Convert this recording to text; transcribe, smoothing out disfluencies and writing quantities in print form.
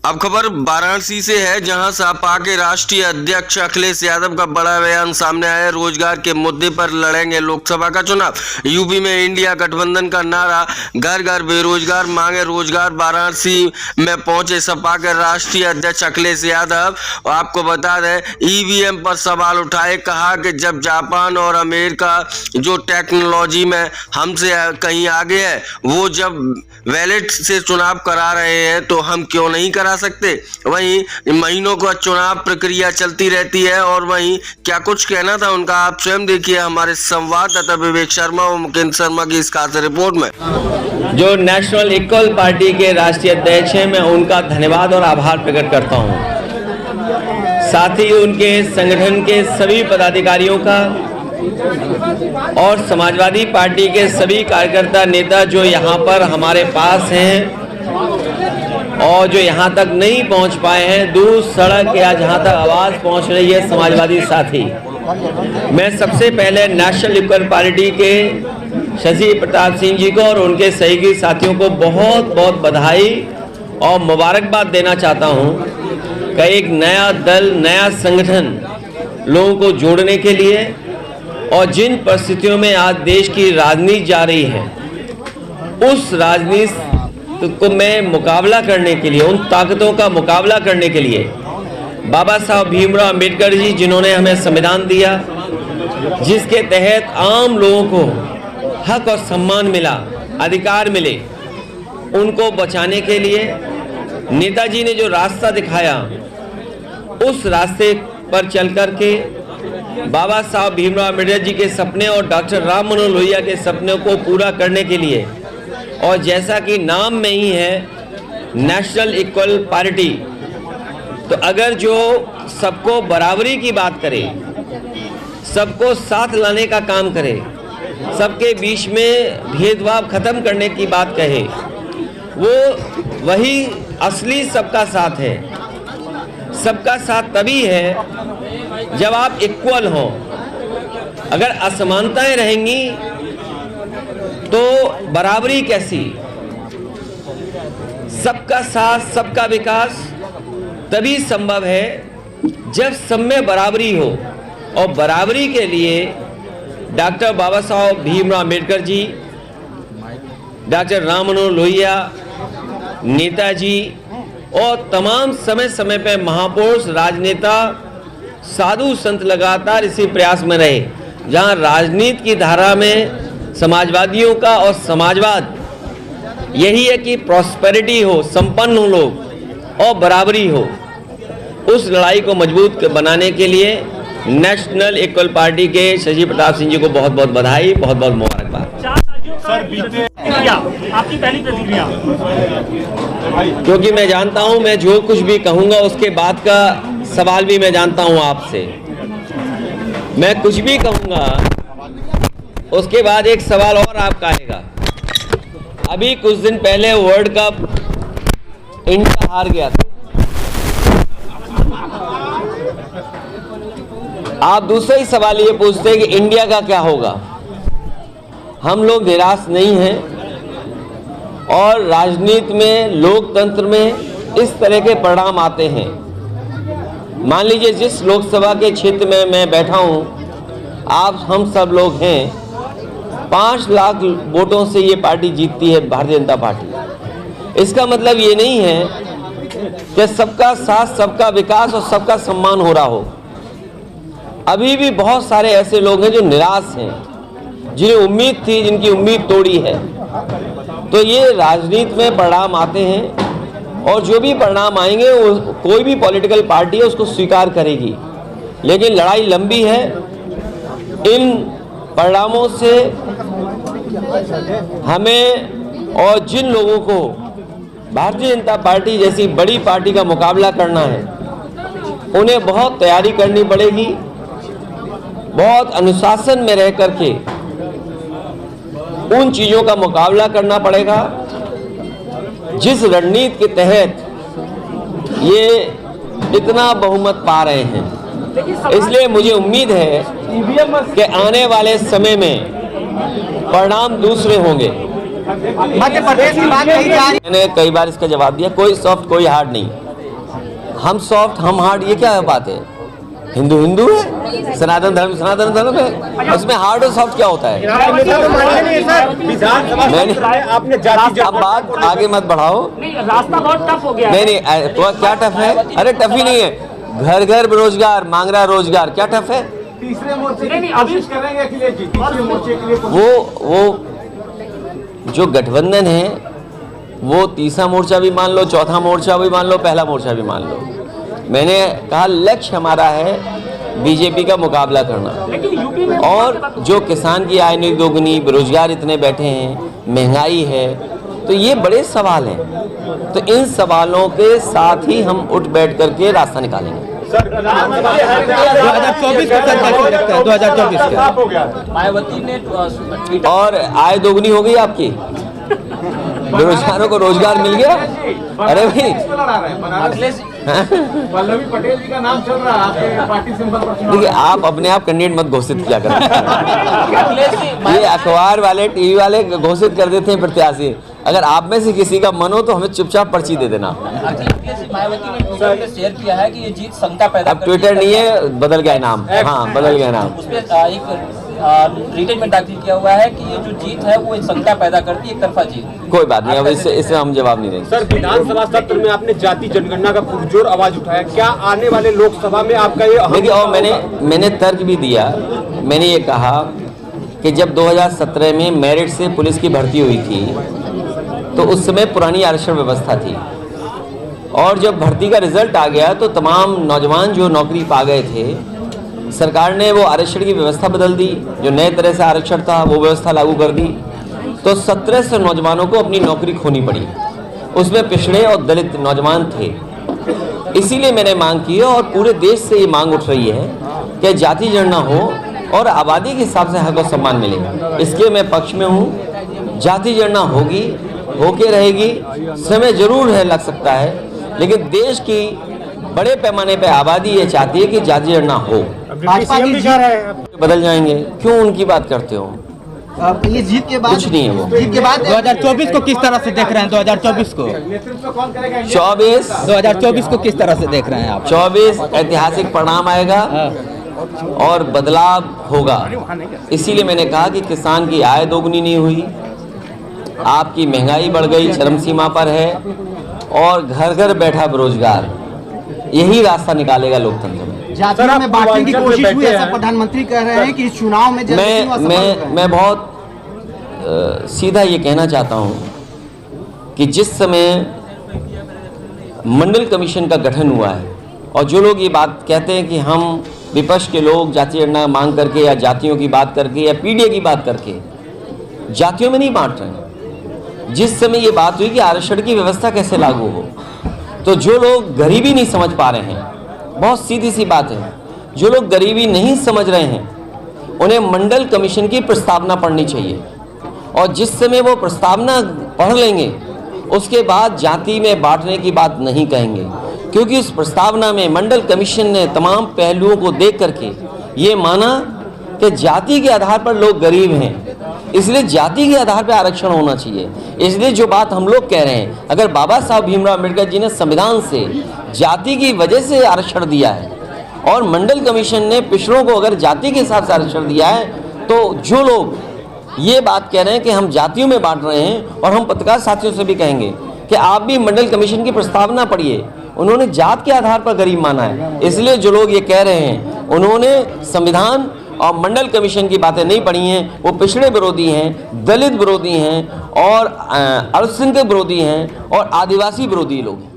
अब खबर वाराणसी से है, जहां सपा के राष्ट्रीय अध्यक्ष अखिलेश यादव का बड़ा बयान सामने आया। रोजगार के मुद्दे पर लड़ेंगे लोकसभा का चुनाव। यूपी में इंडिया गठबंधन का नारा, घर घर बेरोजगार मांगे रोजगार। वाराणसी में पहुंचे सपा के राष्ट्रीय अध्यक्ष अखिलेश यादव। आपको बता दें, ईवीएम पर सवाल उठाए, कहा कि जब जापान और अमेरिका जो टेक्नोलॉजी में हमसे कहीं आगे है, वो जब बैलेट से चुनाव करा रहे हैं तो हम क्यों नहीं करा सकते। वहीं महीनों का चुनाव प्रक्रिया चलती रहती है। और वहीं क्या कुछ कहना था उनका, आप स्वयं देखिए हमारे संवाददाता विवेक शर्मा और मुकेंद्र शर्मा की इस खास रिपोर्ट में। जो नेशनल इक्वल पार्टी के राष्ट्रीय अध्यक्ष हैं, मैं उनका धन्यवाद और आभार प्रकट करता हूं। साथ ही उनके संगठन के सभी पदाधिकारियों का और समाजवादी पार्टी के सभी कार्यकर्ता नेता जो यहाँ पर हमारे पास हैं और जो यहाँ तक नहीं पहुँच पाए हैं, दूर सड़क या जहाँ तक आवाज़ पहुँच रही है समाजवादी साथी, मैं सबसे पहले नेशनल इक्वल पार्टी के शशि प्रताप सिंह जी को और उनके सहयोगी साथियों को बहुत बहुत बधाई और मुबारकबाद देना चाहता हूँ कि एक नया दल, नया संगठन लोगों को जोड़ने के लिए और जिन परिस्थितियों में आज देश की राजनीति जा रही है, उस राजनीति को में मुकाबला करने के लिए, उन ताकतों का मुकाबला करने के लिए बाबा साहब भीमराव अम्बेडकर जी, जिन्होंने हमें संविधान दिया, जिसके तहत आम लोगों को हक और सम्मान मिला, अधिकार मिले, उनको बचाने के लिए नेताजी ने जो रास्ता दिखाया, उस रास्ते पर चल कर के बाबा साहब भीमराव अम्बेडकर जी के सपने और डॉक्टर राम मनोहर लोहिया के सपनों को पूरा करने के लिए, और जैसा कि नाम में ही है नेशनल इक्वल पार्टी, तो अगर जो सबको बराबरी की बात करे, सबको साथ लाने का काम करे, सबके बीच में भेदभाव खत्म करने की बात कहे, वो वही असली सबका साथ है। सबका साथ तभी है जब आप इक्वल हों। अगर असमानताएं रहेंगी तो बराबरी कैसी। सबका साथ, सबका विकास तभी संभव है जब सब में बराबरी हो। और बराबरी के लिए डॉक्टर बाबा साहब भीमराव अम्बेडकर जी, डॉक्टर राम मनोहर लोहिया, नेताजी और तमाम समय समय पे महापुरुष, राजनेता, साधु संत लगातार इसी प्रयास में रहे। जहां राजनीति की धारा में समाजवादियों का और समाजवाद यही है कि प्रॉस्पेरिटी हो, संपन्न हो लोग और बराबरी हो। उस लड़ाई को मजबूत बनाने के लिए नेशनल इक्वल पार्टी के शशि प्रताप सिंह जी को बहुत बहुत बधाई, बहुत बहुत मुबारकबाद। आपकी पहली प्रतिक्रिया? क्योंकि मैं जानता हूं, मैं जो कुछ भी कहूंगा उसके बाद का सवाल भी मैं जानता हूं आपसे। मैं कुछ भी कहूंगा उसके बाद एक सवाल और आपका आएगा। अभी कुछ दिन पहले वर्ल्ड कप इंडिया हार गया था। आप दूसरा ही सवाल ये पूछते हैं कि इंडिया का क्या होगा। हम लोग निराश नहीं हैं और राजनीति में, लोकतंत्र में इस तरह के परिणाम आते हैं। मान लीजिए जिस लोकसभा के क्षेत्र में मैं बैठा हूं, आप हम सब लोग हैं, 5 लाख वोटों से ये पार्टी जीतती है, भारतीय जनता पार्टी। इसका मतलब ये नहीं है कि सबका साथ, सबका विकास और सबका सम्मान हो रहा हो। अभी भी बहुत सारे ऐसे लोग हैं जो निराश हैं, जिन्हें उम्मीद थी, जिनकी उम्मीद तोड़ी है। तो ये राजनीति में परिणाम आते हैं और जो भी परिणाम आएंगे वो कोई भी पॉलिटिकल पार्टी है उसको स्वीकार करेगी। लेकिन लड़ाई लंबी है। इन परिणामों से हमें और जिन लोगों को भारतीय जनता पार्टी जैसी बड़ी पार्टी का मुकाबला करना है, उन्हें बहुत तैयारी करनी पड़ेगी, बहुत अनुशासन में रह करके उन चीज़ों का मुकाबला करना पड़ेगा जिस रणनीति के तहत ये इतना बहुमत पा रहे हैं। इसलिए मुझे उम्मीद है कि आने वाले समय में परिणाम दूसरे होंगे। मध्य प्रदेश की बात कही जा रही है। मैंने कई बार इसका जवाब दिया, कोई सॉफ्ट कोई हार्ड नहीं। हम सॉफ्ट हम हार्ड, ये क्या बात है? हिंदू हिंदू है, सनातन धर्म है, उसमें हार्ड और सॉफ्ट क्या होता है? अब बात आगे मत बढ़ाओ। रास्ता बहुत टफ हो गया। नहीं तो क्या टफ है? अरे टफ ही नहीं है, घर घर बेरोजगार मांग रहा रोजगार, क्या टफ है? तीसरे मोर्चे की कोशिश करेंगे अखिलेश जी, तीसरे मोर्चे के लिए वो जो गठबंधन है वो तीसरा मोर्चा भी मान लो, चौथा मोर्चा भी मान लो, पहला मोर्चा भी मान लो। मैंने कहा लक्ष्य हमारा है बीजेपी का मुकाबला करना, और जो किसान की आय नहीं दोगुनी, बेरोजगार इतने बैठे हैं, महंगाई है, तो ये बड़े सवाल हैं। तो इन सवालों के साथ ही हम उठ बैठ करके रास्ता निकालेंगे। 2024 का कैसे लगता है? 2024 का मायावती ने और आय दोगुनी हो गई आपकी, बेरोजगारों को रोजगार मिल गया। अरे भाई अखिलेश वल्लभी पटेल जी का नाम चल रहा है आपके पार्टी सिंबल पर चुनाव। देखिए, आप अपने आप कैंडिडेट मत घोषित किया करें। अखिलेश जी ये अखबार वाले टीवी वाले घोषित कर देते हैं प्रत्याशी। अगर आप में से किसी का मन हो तो हमें चुपचाप पर्ची दे देना। अखिलेश जी मायावती ने ट्विटर पे शेयर किया है कि ये जीत शंका पैदा अब ट्विटर नहीं है, बदल गया नाम। हाँ, बदल गया नाम। उस पर एक रिटेन में दाखिल किया हुआ है कि ये जो जीत है वो एक शंका पैदा करती है, एक तरफा जीत। कोई बात नहीं, अब इससे हम जवाब नहीं देंगे। सर, विधानसभा सत्र में आपने जाति जनगणना का पुरजोर आवाज उठाया, क्या आने वाले लोकसभा में आपका ये देखिए, और मैंने तर्क भी दिया। मैंने ये कहा कि जब 2017 में मेरिट से पुलिस की भर्ती हुई थी तो उस समय पुरानी आरक्षण व्यवस्था थी, और जब भर्ती का रिजल्ट आ गया तो तमाम नौजवान जो नौकरी पा गए थे, सरकार ने वो आरक्षण की व्यवस्था बदल दी, जो नए तरह से आरक्षण था वो व्यवस्था लागू कर दी। तो 1700 नौजवानों को अपनी नौकरी खोनी पड़ी, उसमें पिछड़े और दलित नौजवान थे। इसीलिए मैंने मांग की है, और पूरे देश से ये मांग उठ रही है कि जाति जनगणना हो और आबादी के हिसाब से हक और सम्मान मिले। इसके मैं पक्ष में हूँ। जाति जनगणना होगी, होके रहेगी, समय जरूर है लग सकता है, लेकिन देश की बड़े पैमाने पे आबादी ये चाहती है कि जाति जनगणना हो। बदल जाएंगे, क्यों उनकी बात करते हो? ये जीत के बाद कुछ नहीं है वो। जीत के बाद 2024 को किस तरह से देख रहे हैं? 2024 को 2024 को किस तरह से देख रहे हैं आप? 24 ऐतिहासिक परिणाम आएगा और बदलाव होगा। इसीलिए मैंने कहा कि किसान की आय दोगुनी नहीं हुई, आपकी महंगाई बढ़ गई, चरम सीमा पर है, और घर घर बैठा बेरोजगार, यही रास्ता निकालेगा लोकतंत्र में। जातियों में बांटने की कोशिश हुई, ऐसा प्रधानमंत्री कह रहे हैं कि इस चुनाव में मैं बहुत सीधा ये कहना चाहता हूँ कि जिस समय मंडल कमीशन का गठन हुआ है, और जो लोग ये बात कहते हैं कि हम विपक्ष के लोग जाति जनगणना मांग करके या जातियों की बात करके या पीडीए की बात करके जातियों में नहीं बांट रहे हैं। जिस समय ये बात हुई कि आरक्षण की व्यवस्था कैसे लागू हो, तो जो लोग गरीबी नहीं समझ पा रहे हैं, बहुत सीधी सी बात है, जो लोग गरीबी नहीं समझ रहे हैं उन्हें मंडल कमीशन की प्रस्तावना पढ़नी चाहिए, और जिस समय वो प्रस्तावना पढ़ लेंगे उसके बाद जाति में बांटने की बात नहीं कहेंगे, क्योंकि उस प्रस्तावना में मंडल कमीशन ने तमाम पहलुओं को देख करके ये माना कि जाति के आधार पर लोग गरीब हैं, इसलिए जाति के आधार पर आरक्षण होना चाहिए। इसलिए जो बात हम लोग कह रहे हैं, अगर बाबा साहब भीमराव अम्बेडकर जी ने संविधान से जाति की वजह से आरक्षण दिया है, और मंडल कमीशन ने पिछड़ों को अगर जाति के हिसाब से आरक्षण दिया है, तो जो लोग ये बात कह रहे हैं कि हम जातियों में बांट रहे हैं, और हम पत्रकार साथियों से भी कहेंगे कि आप भी मंडल कमीशन की प्रस्तावना पढ़िए, उन्होंने जात के आधार पर गरीब माना है। इसलिए जो लोग ये कह रहे हैं उन्होंने संविधान और मंडल कमीशन की बातें नहीं पढ़ी हैं, वो पिछड़े विरोधी हैं, दलित विरोधी हैं, और अल्पसंख्यक विरोधी हैं, और आदिवासी विरोधी लोग हैं।